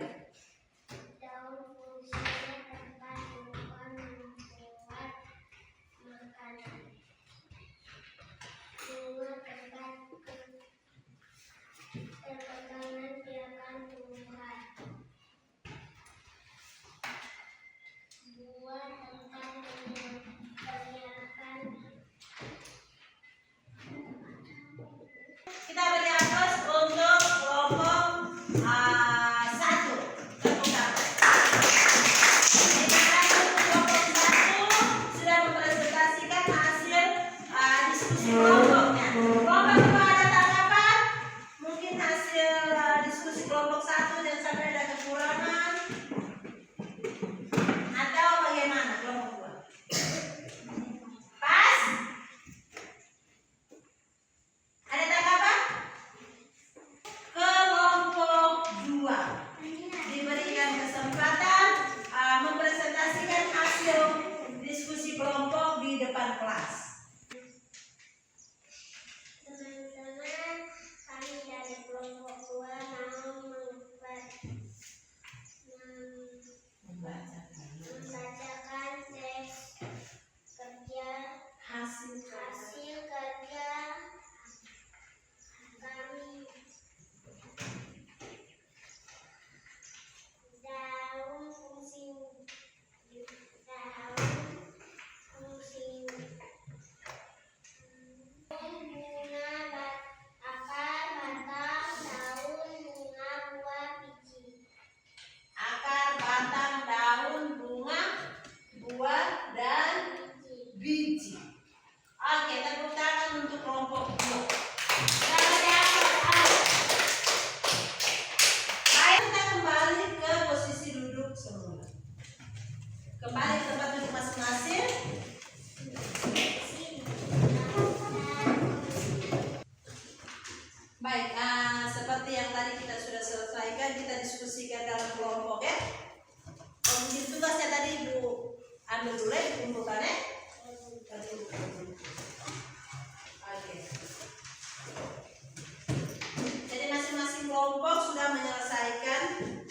Daun fungsinya tempat tumbuhan membuat makanan. Bunga tempat perkembangan biakan tumbuhan. Buah tempat penyiapan. Kita beri aplaus untuk kelompok 1. Kelompok 1. Kelompok 1 sudah mempresentasikan hasil diskusi kelompoknya. Kelompok 2 ada tanggapan? Mungkin hasil diskusi kelompok 1 dan sampai ada kekurangan atau bagaimana kelompok 2? Pas? Ada tanggapan? Kelompok 2 diberikan kesempatan mempresentasikan hasil diskusi kelompok di depan kelas. Teman-teman, kami dari kelompok 2 mau membacakan tes kerja Hasil kerja kami. Daun fungsi bunga, akar, batang, daun, bunga, buah, biji. akar, batang, daun, bunga, buah, dan biji. Oke, tepuk tangan untuk kelompok 2. Baik, kita kembali ke posisi duduk semula. Kembali ke tempat duduk masing-masing. Baik, seperti yang tadi kita sudah selesaikan, kita diskusikan dalam kelompok ya. Mungkin tugasnya tadi Ibu ambil dulu ya, dikumpulkan ya. Oke. Jadi masing-masing kelompok sudah menyelesaikan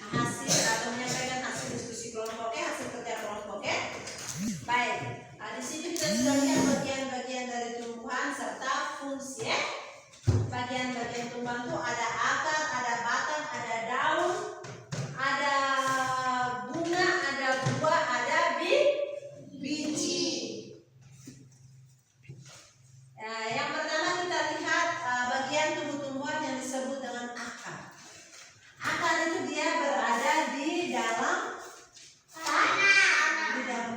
hasil atau menyampaikan hasil diskusi kelompoknya, hasil kerja kelompoknya. Baik, di sini kita sudah lihat bagian-bagian dari tumbuhan serta fungsi ya. Bagian-bagian tumbuhan itu ada akar, ada batang, ada daun, ada bunga, ada buah, ada biji. Yang pertama kita lihat bagian tumbuh-tumbuhan yang disebut dengan akar. Akar itu dia berada di dalam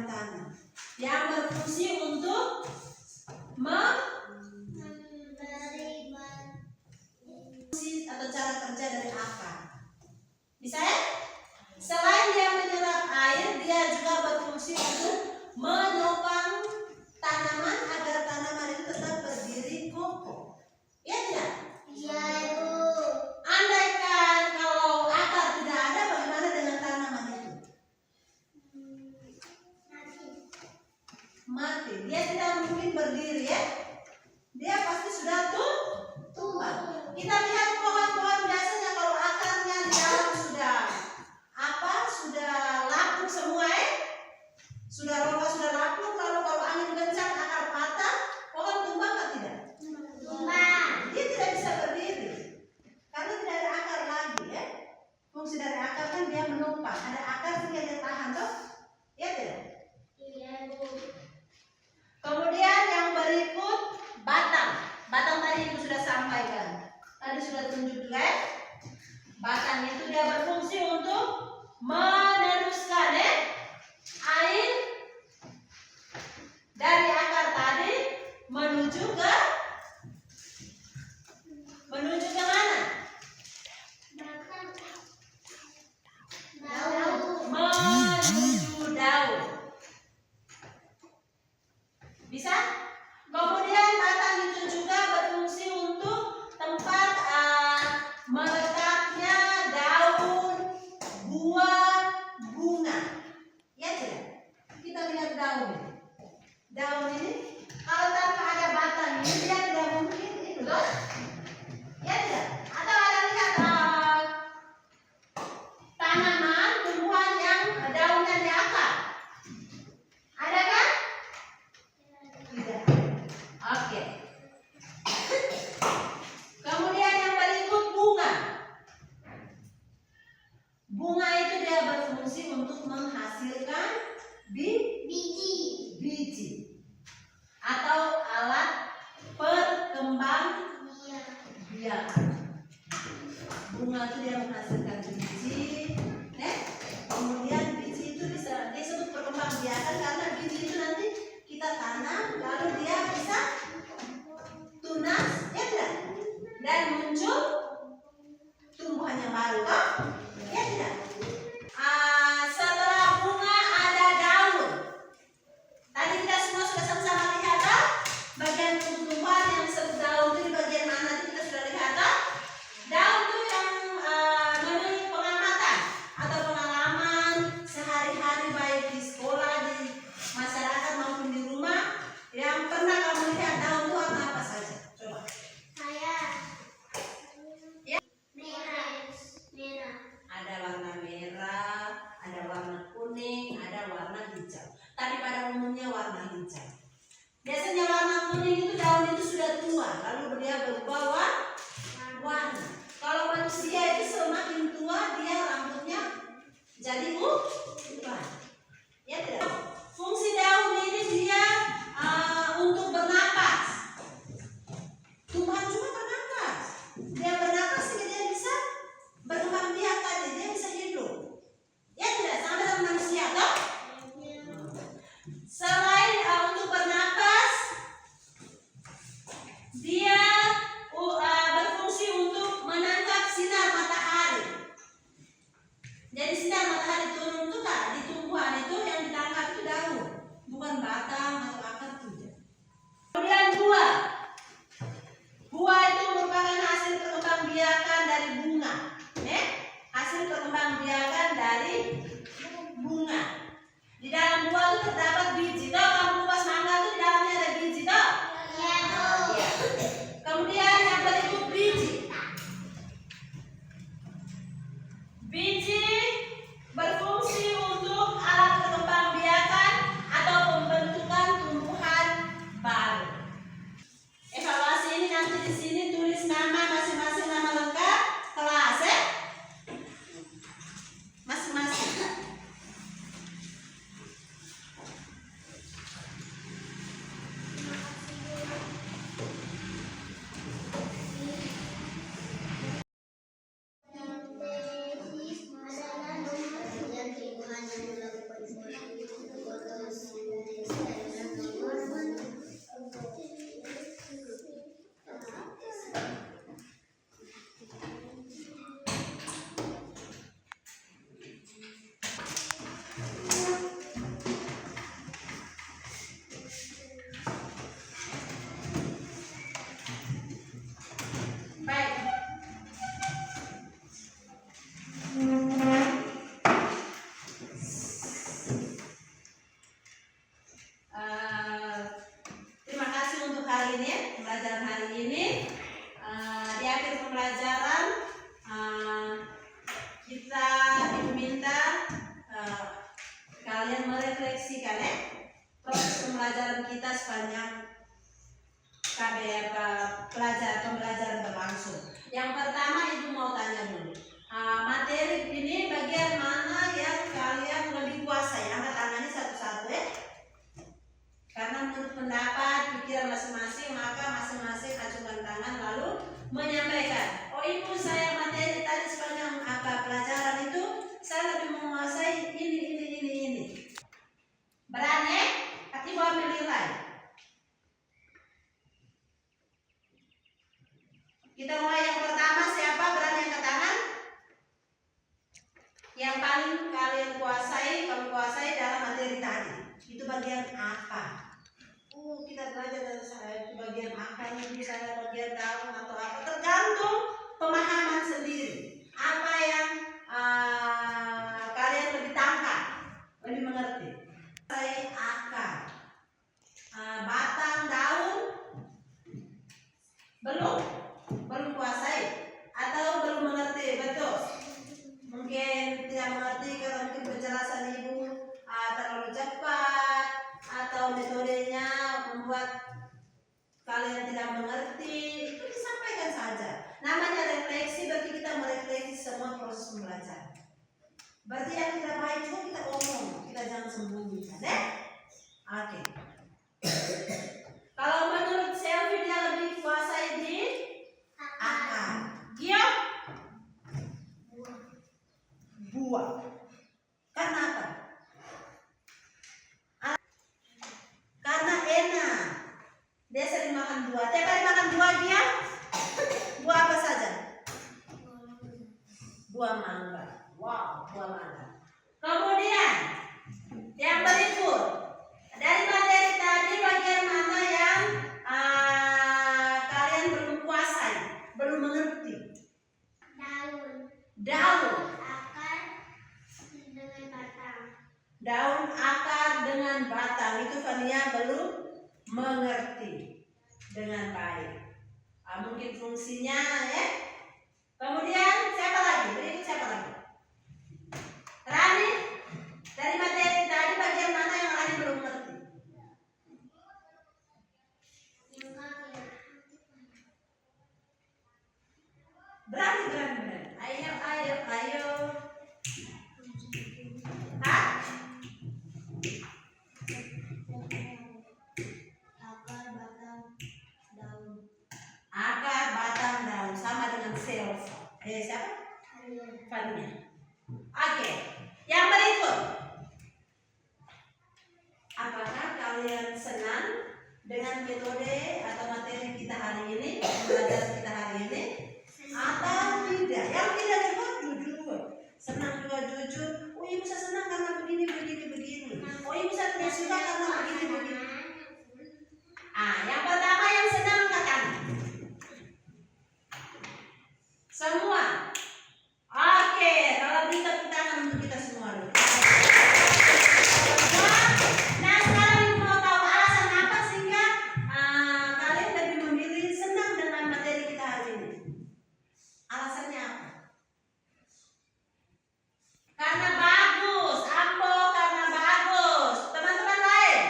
tanah, yang berfungsi untuk fungsi atau cara kerja dari akar. Bisa ya? Selain dia menyerap air, dia juga berfungsi untuk menopang tanaman agar tanaman itu tetap berdiri kokoh. Ya tidak? Iya, Ibu. Andaikan kalau akar tidak ada, bagaimana dengan tanaman itu? Mati. Dia tidak mungkin berdiri ya. Dia pasti sudah tumbang. Kita lihat pohon-pohon biasanya kalau akarnya di dalam sudah lapuk semua ya. Sudah rongga sudah lapuk, lalu kalau angin kencang akar patah, pohon tumbang atau tidak? Tumbang. Dia tidak bisa berdiri karena tidak ada akar lagi ya. Fungsi dari akar kan dia menopang. Ada akar sehingga dia tahan toh? Ya tidak? Iya, Bu. Kemudian yang berikut batang. Batang tadi Ibu sudah sampaikan. Tadi sudah tunjuk juga ya. Batang itu dia berfungsi untuk meneruskan ya air dari akar tadi menuju ke mana? Menuju daun. Bisa? Kemudian batang itu juga berfungsi untuk tempat meletaknya daun, buah, untuk menghasilkan biji, biji atau alat perkembang biakan. Bunga itu dia menghasilkan biji, kemudian biji itu disebut perkembang biakan karena biji itu nanti kita tanam lalu dia bisa tunas, ya tidak? Dan muncul tumbuhan yang baru, toh? Ya tidak? Setelah bunga ada daun. Tadi kita semua sudah sama-sama lihat, toh? Bagian tumbuhan yang disebut daun itu di bagian mana itu kita sudah lihat, toh? Daun itu yang menurut pengamatan atau pengalaman sehari-hari baik di sekolah, di masyarakat maupun di rumah, yang pernah kamu lihat daun itu warna apa saja? Coba. saya Ya. merah, Ada warna merah, ada warna kuning, ada warna hijau. Tapi pada umumnya warna hijau. Biasanya warna kuning itu daun itu sudah tua, lalu dia berubah warna. Kalau manusia itu semakin tua dia rambutnya jadi uban. Ya tidak? Fungsi daun ini dia untuk bernapas. Tumbuhan juga bernapas. Dia bernapas sehingga dia bisa berkembang biak tadi, dia bisa hidup. Ya tidak? Sama dengan manusia, toh? Selain untuk bernapas, dia berfungsi untuk menangkap sinar matahari. Jadi sinar matahari turun itu kan di tumbuhan itu yang ditangkap itu daun, bukan batang atau akar, tidak. Kemudian buah. Buah itu merupakan hasil perkembangbiakan dari bunga. Hasil perkembangbiakan dari bunga. Di dalam buah itu terdapat biji. Toh kamu kupas mangga itu di dalamnya ada biji, toh? iya Bu. Ya. Kemudian yang berikut biji. Biji berfungsi untuk alat perkembangbiakan atau pembentukan tumbuhan baru. Evaluasi ini nanti di sini tulis nama masing-masing, nama lengkap kelas, masing-masing. Sintesis adalah nomor tumbuhan yang melakukan fotosintesis adalah nomor Baik. Terima kasih untuk hari ini, pembelajaran hari ini. Di akhir pembelajaran kita diminta kalian merefleksikan proses pembelajaran kita sepanjang pembelajaran berlangsung. Yang pertama Ibu mau tanya dulu, materi ini bagian mana yang kalian lebih kuasai? Angkat tangannya satu-satu ya. Karena menurut pendapat pikiran masing-masing maka masing-masing ajukan tangan lalu menyampaikan. Oh Ibu, saya materi tadi sepanjang pelajaran itu saya lebih menguasai ini. Berani? Ibu ambil nilai. Kita mulai yang pertama, siapa berani angkat tangan? Yang paling kalian kuasai, kamu kuasai dalam materi tadi. Itu bagian apa? Kita belajar dari saya itu bagian apa, ini saya bagian daun atau apa, tergantung pemahaman sendiri. Apa yang kalian lebih tangkap, lebih mengerti. Saya akar, batang, daun, belum kuasai atau belum mengerti, betul? Mungkin tidak mengerti karena mungkin penjelasan Ibu terlalu cepat atau metodenya membuat kalian tidak mengerti. Itu disampaikan saja. Namanya refleksi, berarti kita merefleksi semua proses pembelajaran. Berarti yang tidak baik juga kita omong, kita jangan sembunyikan, ya? Oke. Kalau menurut Selvi dia lebih kuasai di akar. Dia buah. Karena apa? Karena enak. Dia sering makan buah. Tiap hari makan buah dia. Buah apa saja? Buah mangga. Wow, buah mangga. Kemudian yang berikut, dari materi tadi bagian mana yang kalian belum kuasai, belum mengerti? Daun. Daun, akar dengan batang itu Fania belum mengerti dengan baik. Mungkin fungsinya ya. Kemudian siapa lagi? Berikut siapa lagi? Rani, dari materi tadi bagian mana yang Rani belum mengerti? Berani. Ayo. Hah? Akar, batang, daun sama dengan sel. Siapa? Fania. Oke. Yang berikut. Apakah kalian senang dengan metode atau materi kita hari ini, pembelajaran kita hari ini? Atau tidak? Yang tidak juga jujur. Senang juga jujur. Oh, ibu saya senang karena begini. Oh, ibu saya tidak suka karena begini. Yang pertama yang senang angkat. Semua. Oke, kalau beri tepuk tangan untuk kita semua dulu. Nah, sekarang ibu mau tahu alasan apa sehingga kalian lebih memilih senang dengan materi kita hari ini. Alasannya apa? Karena bagus, Ambo, karena bagus. Teman-teman lain?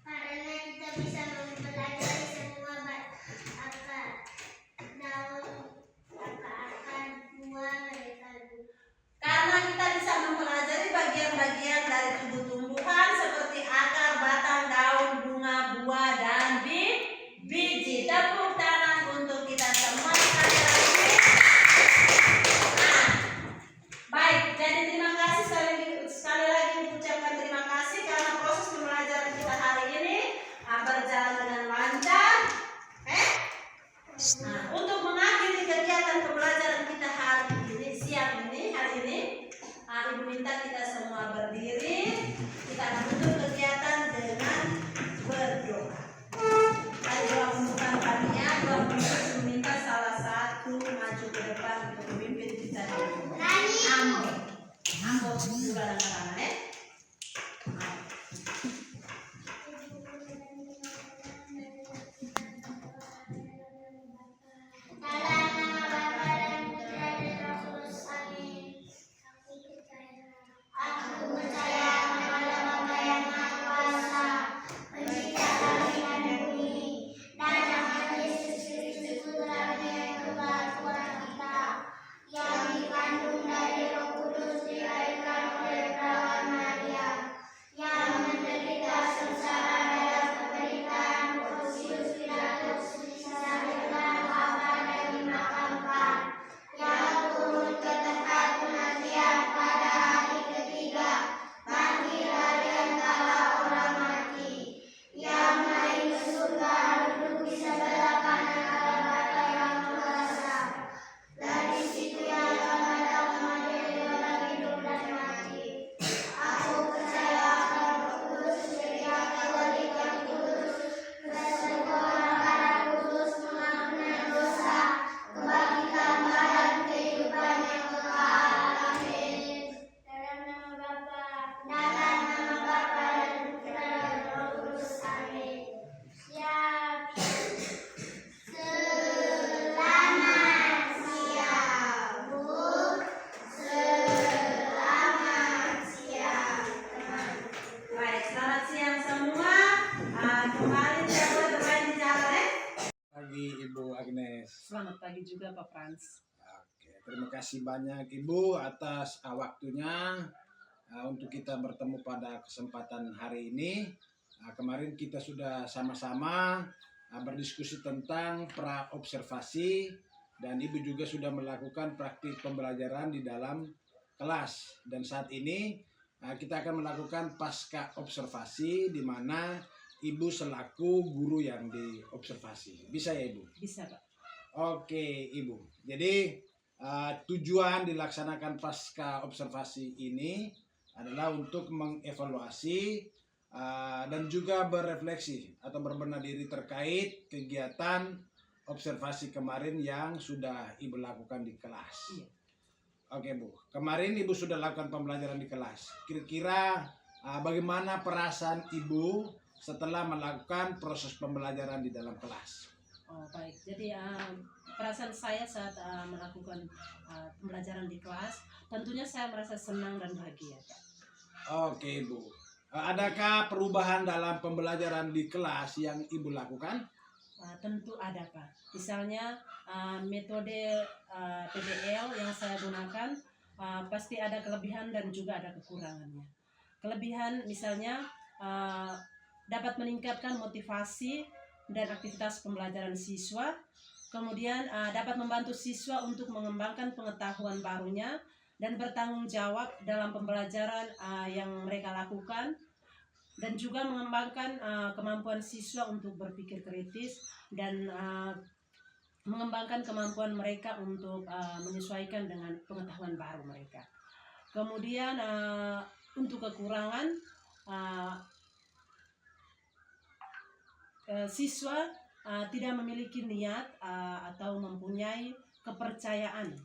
Karena kita bisa mempelajari semua akar, daun, akar, buah mereka. Karena kita bisa mempelajari bagian-bagian dari tubuh tumbuhan seperti akar, batang, daun, bunga, buah, dan biji. Tepuk tangan untuk kita semua sekali lagi. Baik, jadi terima kasih sekali lagi ucapkan terima kasih karena proses pembelajaran kita hari ini berjalan dengan lancar. Untuk mengakhiri kegiatan pembelajaran kita hari ini, hari ini, Ibu minta kita semua berdiri. Kita akan tutup kegiatan dengan berdoa. Ada doa pembukaan Fania, doa penutup meminta salah satu maju ke depan untuk memimpin kita. Ambo juga anak-anak ya. Dalam nama Bapa dan Putra dan Roh Kudus. Amin. Aku percaya kepada Bapa yang Maha Kuasa, Pencipta langit dan bumi, dan akan Yesus Kristus Putra-Nya yang tunggal Tuhan kita, yang dikandung dari Roh Kudus, dilahirkan oleh perawan Maria, yang menderita sengsara dalam pemerintahan Pontius Pilatus, dilahirkan apa dan dimakamkan, yang turun ke tempat kematian pada hari ketiga, bangkit dari antara orang mati, yang naik ke surga, duduk di sebelah kanan Allah Bapa yang kuasa. Dari situ ia akan datang memanggil orang hidup dan mati. Aku percaya akan Roh Kudus, gereja Katolik yang kudus, persekutuan darah kudus, pengampunan dosa, kebangkitan badan, kehidupan yang kekal. Amin. Dalam nama Bapa dan Putra dan Roh Kudus. Amin. Siap. Selamat siang, Bu. Selamat siang, teman. Baik, selamat siang semua. Kembali tidak boleh bermain di jalan ya. Pagi Ibu Agnes. Selamat pagi juga Pak Frans. Oke, terima kasih banyak Ibu atas waktunya untuk kita bertemu pada kesempatan hari ini. Kemarin kita sudah sama-sama berdiskusi tentang pra-observasi dan Ibu juga sudah melakukan praktik pembelajaran di dalam kelas. Dan saat ini kita akan melakukan pasca observasi di mana Ibu selaku guru yang diobservasi. Bisa ya Ibu? Bisa, Pak. Oke Ibu. Jadi tujuan dilaksanakan pasca observasi ini adalah untuk mengevaluasi dan juga berefleksi atau berbenah diri terkait kegiatan observasi kemarin yang sudah Ibu lakukan di kelas. Iya. Oke Bu, kemarin Ibu sudah lakukan pembelajaran di kelas. Kira-kira bagaimana perasaan Ibu setelah melakukan proses pembelajaran di dalam kelas? Oh, baik. Jadi perasaan saya saat melakukan pembelajaran di kelas, tentunya saya merasa senang dan bahagia, Pak. Oke Bu, adakah perubahan dalam pembelajaran di kelas yang Ibu lakukan? Tentu ada, Pak. Misalnya metode PBL yang saya gunakan pasti ada kelebihan dan juga ada kekurangannya. Kelebihan misalnya dapat meningkatkan motivasi dan aktivitas pembelajaran siswa, kemudian dapat membantu siswa untuk mengembangkan pengetahuan barunya dan bertanggung jawab dalam pembelajaran yang mereka lakukan, dan juga mengembangkan kemampuan siswa untuk berpikir kritis dan mengembangkan kemampuan mereka untuk menyesuaikan dengan pengetahuan baru mereka. Kemudian untuk kekurangan, siswa tidak memiliki niat atau mempunyai kepercayaan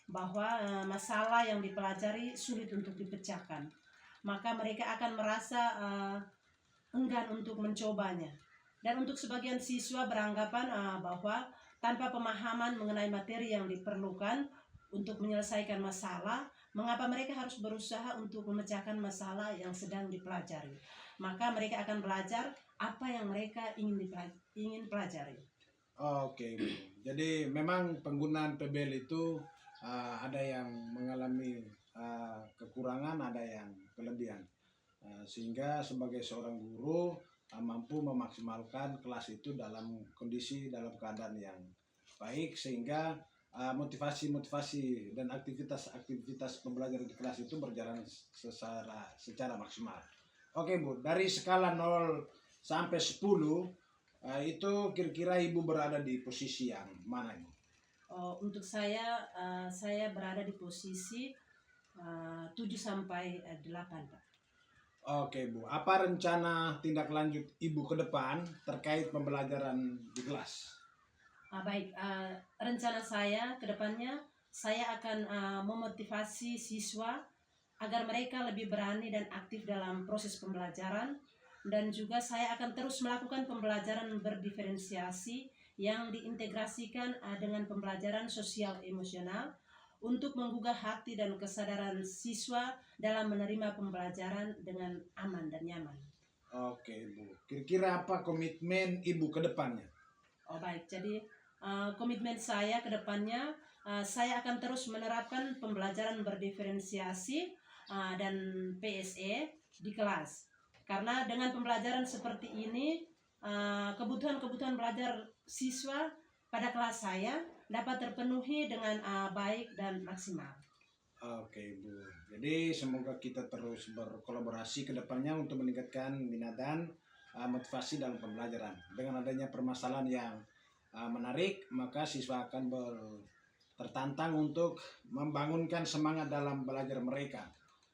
bahwa masalah yang dipelajari sulit untuk dipecahkan. Maka mereka akan merasa enggan untuk mencobanya. Dan untuk sebagian siswa beranggapan bahwa tanpa pemahaman mengenai materi yang diperlukan untuk menyelesaikan masalah, mengapa mereka harus berusaha untuk memecahkan masalah yang sedang dipelajari. Maka mereka akan belajar apa yang mereka ingin pelajari. Oke Bu, jadi memang penggunaan PBL itu ada yang mengalami kekurangan, ada yang kelebihan, sehingga sebagai seorang guru mampu memaksimalkan kelas itu dalam keadaan yang baik, sehingga motivasi dan aktivitas pembelajaran di kelas itu berjalan secara maksimal. Oke Bu, dari skala 0 sampai 10 itu kira-kira Ibu berada di posisi yang mana Ibu? Untuk saya berada di posisi 7 sampai 8, Pak. Oke Bu, apa rencana tindak lanjut Ibu ke depan terkait pembelajaran di kelas? Baik, rencana saya ke depannya saya akan memotivasi siswa agar mereka lebih berani dan aktif dalam proses pembelajaran, dan juga saya akan terus melakukan pembelajaran berdiferensiasi yang diintegrasikan dengan pembelajaran sosial emosional untuk menggugah hati dan kesadaran siswa dalam menerima pembelajaran dengan aman dan nyaman. Oke Bu, kira-kira apa komitmen Ibu ke depannya? Oh baik, jadi komitmen saya ke depannya, saya akan terus menerapkan pembelajaran berdiferensiasi dan PSE di kelas. Karena dengan pembelajaran seperti ini, kebutuhan belajar siswa pada kelas saya dapat terpenuhi dengan baik dan maksimal. Oke Bu, jadi semoga kita terus berkolaborasi ke depannya untuk meningkatkan minat dan motivasi dalam pembelajaran. Dengan adanya permasalahan yang menarik, maka siswa akan tertantang untuk membangunkan semangat dalam belajar mereka.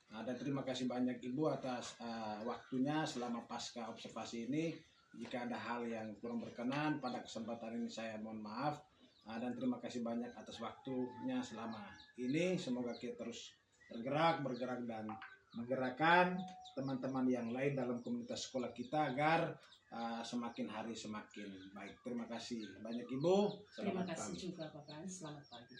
Dan terima kasih banyak Ibu atas waktunya selama pasca observasi ini. Jika ada hal yang kurang berkenan pada kesempatan ini saya mohon maaf. Dan terima kasih banyak atas waktunya selama ini. Semoga kita terus bergerak dan menggerakkan teman-teman yang lain dalam komunitas sekolah kita agar semakin hari semakin baik. Terima kasih banyak Ibu. Terima kasih juga Bapak. Selamat pagi.